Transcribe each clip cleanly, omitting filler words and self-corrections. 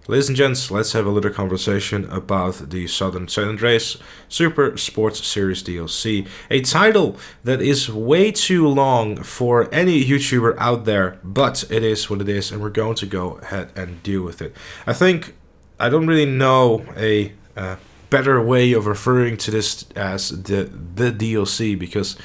Ladies and gents, let's have a little conversation about the Southern San Andreas Super Sports Series DLC, a title that is way too long for any YouTuber out there, but it is what it is, and we're going to go ahead and deal with it. I don't really know a better way of referring to this as the DLC, because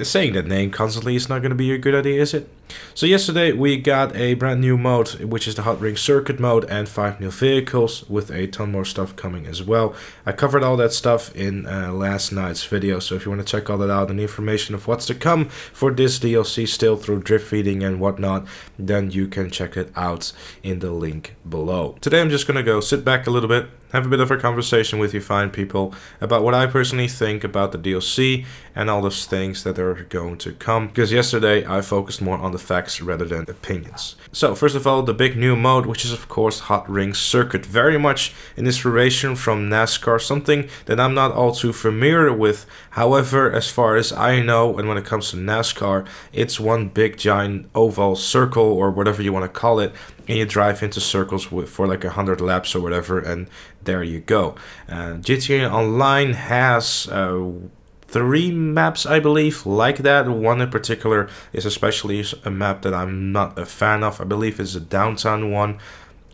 saying that name constantly is not going to be a good idea, is it? So yesterday we got a brand new mode, which is the Hot Ring Circuit mode, and 5 new vehicles with a ton more stuff coming as well. I covered all that stuff in last night's video, so if you want to check all that out and the information of what's to come for this DLC still through drip feeding and whatnot, then you can check it out in the link below. Today I'm just going to go sit back a little bit, have a bit of a conversation with you fine people about what I personally think about the DLC and all those things that are going to come, because yesterday I focused more on the facts rather than opinions. So first of all, the big new mode, which is of course Hot Ring Circuit, very much an inspiration from NASCAR, something that I'm not all too familiar with. However, as far as I know, and when it comes to NASCAR, it's one big giant oval circle or whatever you want to call it, and you drive into circles for like 100 laps or whatever, and there you go. GTA Online has 3 maps, I believe, like that. One in particular is especially a map that I'm not a fan of. I believe it's a downtown one.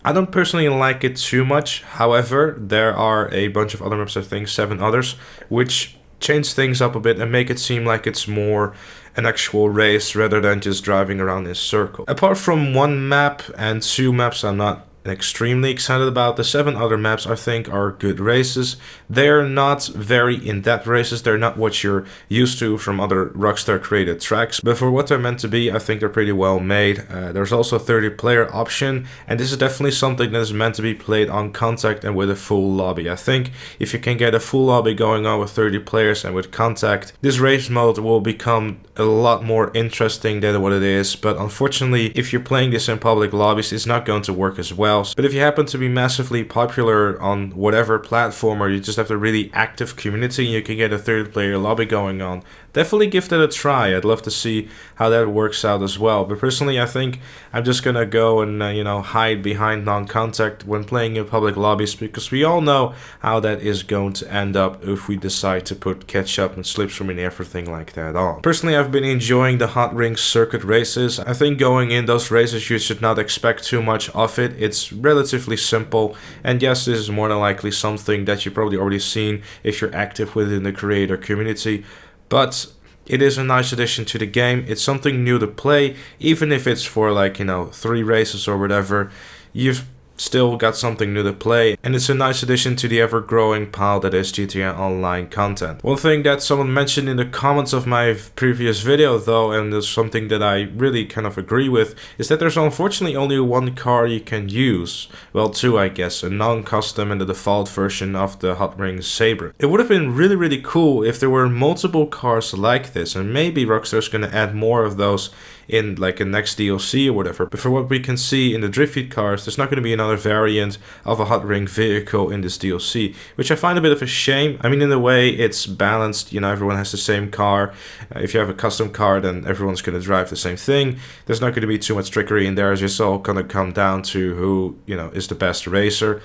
I don't personally like it too much. However, there are a bunch of other maps, I think 7 others, which change things up a bit and make it seem like it's more an actual race rather than just driving around in a circle. Apart from 1 map and 2 maps I'm not extremely excited about, the 7 other maps I think are good races. They're not very in-depth races, they're not what you're used to from other Rockstar created tracks, but for what they're meant to be, I think they're pretty well made. There's also a 30-player option, and this is definitely something that is meant to be played on contact and with a full lobby. I think if you can get a full lobby going on with 30 players and with contact, this race mode will become a lot more interesting than what it is, but unfortunately, if you're playing this in public lobbies, it's not going to work as well. But if you happen to be massively popular on whatever platform, or you just have a really active community and you can get a 30-player lobby going on, definitely give that a try. I'd love to see how that works out as well. But personally, I think I'm just gonna go and hide behind non-contact when playing in public lobbies, because we all know how that is going to end up if we decide to put ketchup and slipstream and everything like that on. Personally, I've been enjoying the Hot Ring Circuit races. I think going in those races you should not expect too much of it. It's relatively simple, and yes, this is more than likely something that you've probably already seen if you're active within the creator community, but it is a nice addition to the game. It's something new to play, even if it's for 3 races or whatever. You've still got something new to play, and it's a nice addition to the ever-growing pile that is GTA Online content. One thing that someone mentioned in the comments of my previous video though, and it's something that I really kind of agree with, is that there's unfortunately only 1 car you can use. Well, 2 I guess, a non-custom and the default version of the Hot Ring Sabre. It would have been really cool if there were multiple cars like this, and maybe Rockstar's gonna add more of those in like a next DLC or whatever. But for what we can see in the drift feed cars, there's not going to be another variant of a Hot Ring vehicle in this DLC, which I find a bit of a shame. I mean, in a way it's balanced, everyone has the same car. If you have a custom car, then everyone's going to drive the same thing. There's not going to be too much trickery in there. It's just all going to come down to who is the best racer.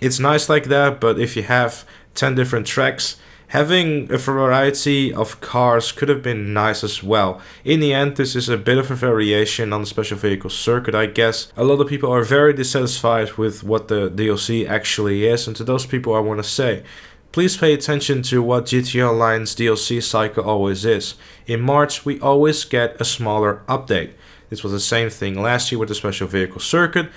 It's nice like that, but if you have 10 different tracks, having a variety of cars could have been nice as well. In the end, this is a bit of a variation on the special vehicle circuit, I guess. A lot of people are very dissatisfied with what the DLC actually is, and to those people I want to say, please pay attention to what GTA Online's DLC cycle always is. In March, we always get a smaller update. This was the same thing last year with the special vehicle circuit.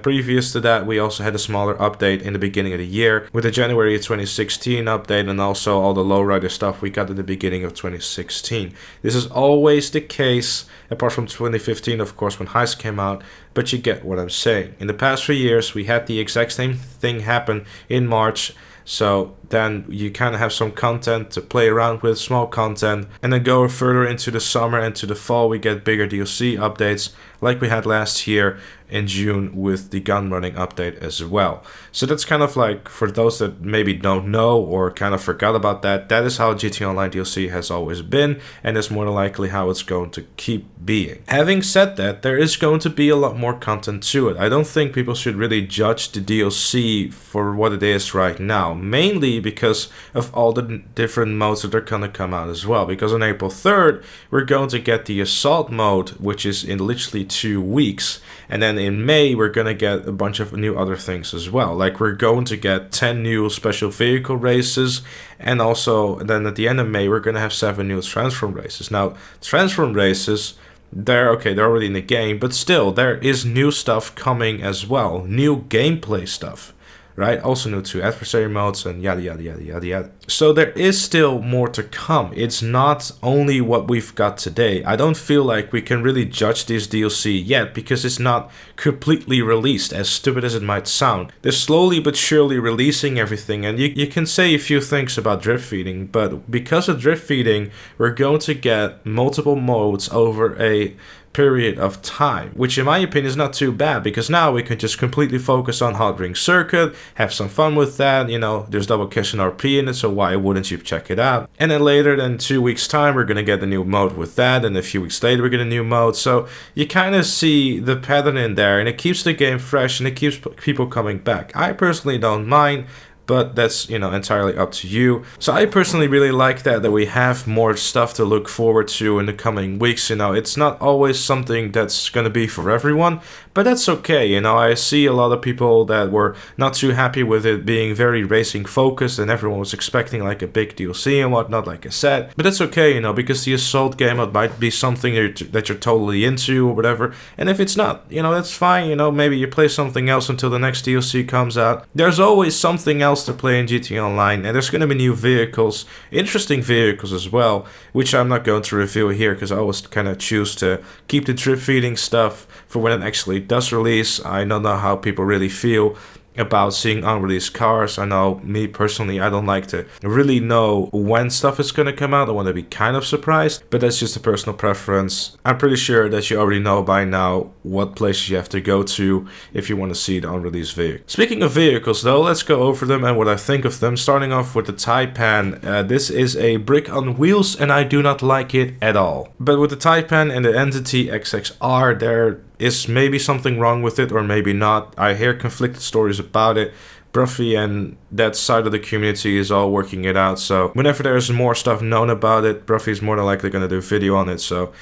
Previous to that, we also had a smaller update in the beginning of the year with the January 2016 update, and also all the lowrider stuff we got at the beginning of 2016. This is always the case, apart from 2015, of course, when Heist came out, but you get what I'm saying. In the past 3 years, we had the exact same thing happen in March. So then you kind of have some content to play around with, small content, and then go further into the summer and to the fall we get bigger DLC updates like we had last year in June with the gun running update as well. So that's kind of like, for those that maybe don't know or kind of forgot about that, that is how GTA Online DLC has always been, and is more than likely how it's going to keep being. Having said that, there is going to be a lot more more content to it. I don't think people should really judge the DLC for what it is right now, mainly because of all the different modes that are going to come out as well. Because on April 3rd, we're going to get the Assault mode, which is in literally 2 weeks. And then in May, we're going to get a bunch of new other things as well. Like we're going to get 10 new special vehicle races. And also, then at the end of May, we're going to have 7 new transform races. Now, transform races, they're already in the game, but still, there is new stuff coming as well. New gameplay stuff, right? Also new to adversary modes and yada yada yada yada yada. So there is still more to come. It's not only what we've got today. I don't feel like we can really judge this DLC yet because it's not completely released, as stupid as it might sound. They're slowly but surely releasing everything, and you can say a few things about drip feeding, but because of drip feeding, we're going to get multiple modes over a period of time, which in my opinion is not too bad, because now we can just completely focus on Hot Ring Circuit, have some fun with that. You know, there's double cash and RP in it, so why wouldn't you check it out? And then later, in 2 weeks time, we're gonna get a new mode with that, and a few weeks later we get a new mode. So you kind of see the pattern in there, and it keeps the game fresh and it keeps people coming back. I personally don't mind, but that's, you know, entirely up to you. So I personally really like that we have more stuff to look forward to in the coming weeks. You know, it's not always something that's going to be for everyone, but that's okay. You know, I see a lot of people that were not too happy with it being very racing focused, and everyone was expecting like a big DLC and whatnot, like I said. But that's okay, you know, because the Assault game might be something that you're totally into or whatever. And if it's not, you know, that's fine. You know, maybe you play something else until the next DLC comes out. There's always something else to play in GTA Online, and there's going to be new vehicles, interesting vehicles as well, which I'm not going to reveal here because I always kind of choose to keep the drip feeding stuff for when it actually does release. I don't know how people really feel about seeing unreleased cars. I know me personally, I don't like to really know when stuff is going to come out. I want to be kind of surprised, but that's just a personal preference. I'm pretty sure that you already know by now what places you have to go to if you want to see the unreleased vehicle. Speaking of vehicles though, let's go over them and what I think of them, starting off with the Gtamen. This is a brick on wheels and I do not like it at all. But with the Gtamen and the Entity XXR, there is maybe something wrong with it or maybe not. I hear conflicted stories about it. Bruffy and that side of the community is all working it out, so whenever there's more stuff known about it, Bruffy is more than likely going to do a video on it. So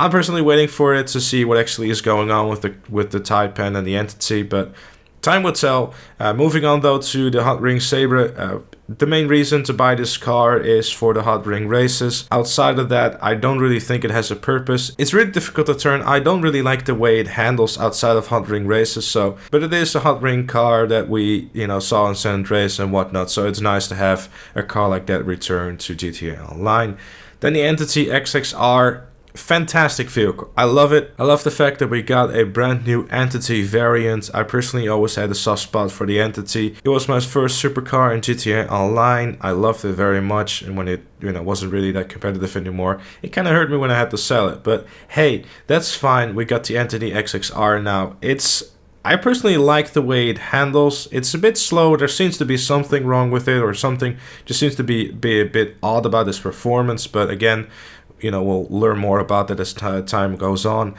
I'm personally waiting for it to see what actually is going on with the Gtamen and the Entity, but time will tell. Moving on though to the Hot Ring Sabre. The main reason to buy this car is for the Hot Ring races. Outside of that, I don't really think it has a purpose. It's really difficult to turn. I don't really like the way it handles outside of Hot Ring races. So, but it is a Hot Ring car that we, you know, saw in San Andreas and whatnot. So it's nice to have a car like that return to GTA Online. Then the Entity XXR. Fantastic vehicle. I love it. I love the fact that we got a brand new Entity variant. I personally always had a soft spot for the Entity. It was my first supercar in GTA Online. I loved it very much, and when it, you know, wasn't really that competitive anymore, it kind of hurt me when I had to sell it. But hey, that's fine. We got the Entity XXR now. I personally like the way it handles. It's a bit slow. There seems to be something wrong with it, or something just seems to be a bit odd about its performance. But again, you know, we'll learn more about that as time goes on.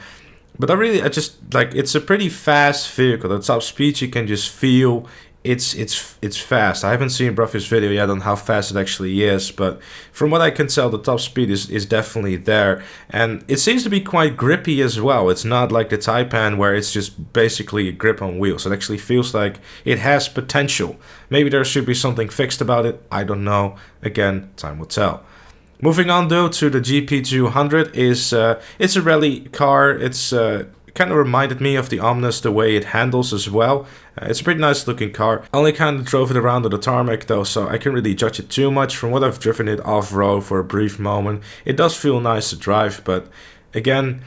But I just like, it's a pretty fast vehicle. The top speed you can just feel it's fast. I haven't seen Bruffy's video yet on how fast it actually is, but from what I can tell, the top speed is definitely there, and it seems to be quite grippy as well. It's not like the Gtamen where it's just basically a grip on wheels. It actually feels like it has potential. Maybe there should be something fixed about it. I don't know. Again, time will tell. Moving on though to the GP200 it's a rally car. It's kind of reminded me of the Omnus, the way it handles as well. It's a pretty nice looking car. I only kind of drove it around on the tarmac though, so I can't really judge it too much. From what I've driven it off-road for a brief moment, it does feel nice to drive, but again,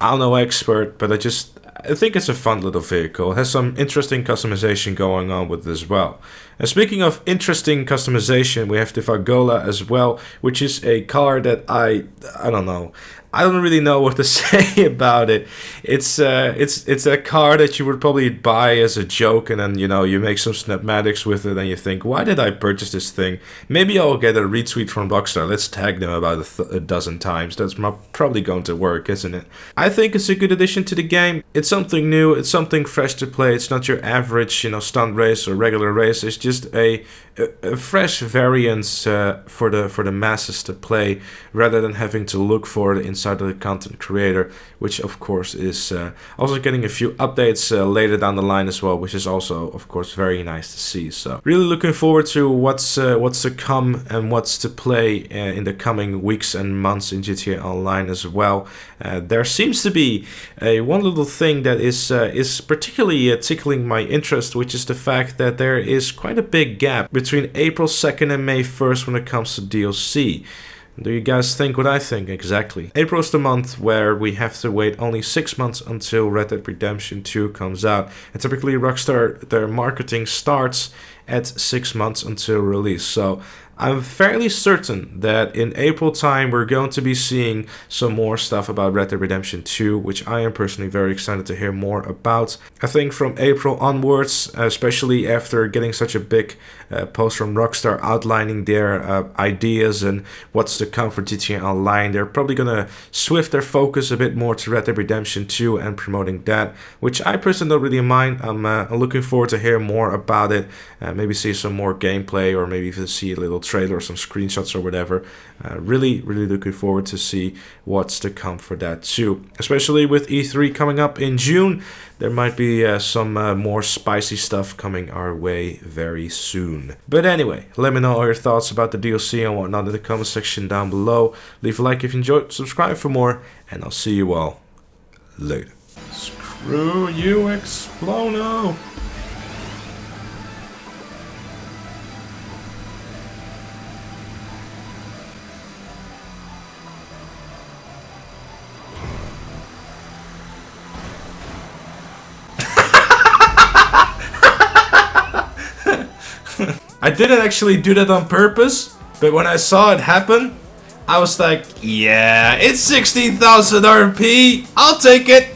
I'm no expert, but I think it's a fun little vehicle. It has some interesting customization going on with it as well. And speaking of interesting customization, we have the Vagola as well, which is a car that I don't know. I don't really know what to say about it. It's a car that you would probably buy as a joke, and then you make some snapmatics with it, and you think, why did I purchase this thing? Maybe I'll get a retweet from Rockstar. Let's tag them about a dozen times. That's probably going to work, isn't it? I think it's a good addition to the game. It's something new. It's something fresh to play. It's not your average, stunt race or regular race. It's just a fresh variance for the masses to play, rather than having to look for it inside of the content creator, which of course is also getting a few updates later down the line as well, which is also of course very nice to see. So really looking forward to what's to come and what's to play in the coming weeks and months in GTA Online as well. There seems to be one little thing that is particularly tickling my interest, which is the fact that there is quite a big gap between April 2nd and May 1st when it comes to DLC. Do you guys think what I think exactly? April is the month where we have to wait only 6 months until Red Dead Redemption 2 comes out. And typically Rockstar, their marketing starts at 6 months until release. So I'm fairly certain that in April time we're going to be seeing some more stuff about Red Dead Redemption 2, which I am personally very excited to hear more about. I think from April onwards, especially after getting such a big post from Rockstar outlining their ideas and what's to come for GTA Online, they're probably going to shift their focus a bit more to Red Dead Redemption 2 and promoting that, which I personally don't really mind. I'm looking forward to hear more about it, maybe see some more gameplay, or maybe even see a little trailer or some screenshots or whatever. Really looking forward to see what's to come for that too. Especially with E3 coming up in June, there might be some more spicy stuff coming our way very soon. But anyway, let me know all your thoughts about the DLC and whatnot in the comment section down below. Leave a like if you enjoyed, subscribe for more, and I'll see you all later. Screw you, Explono! I didn't actually do that on purpose, but when I saw it happen, I was like, yeah, it's 16,000 RP, I'll take it.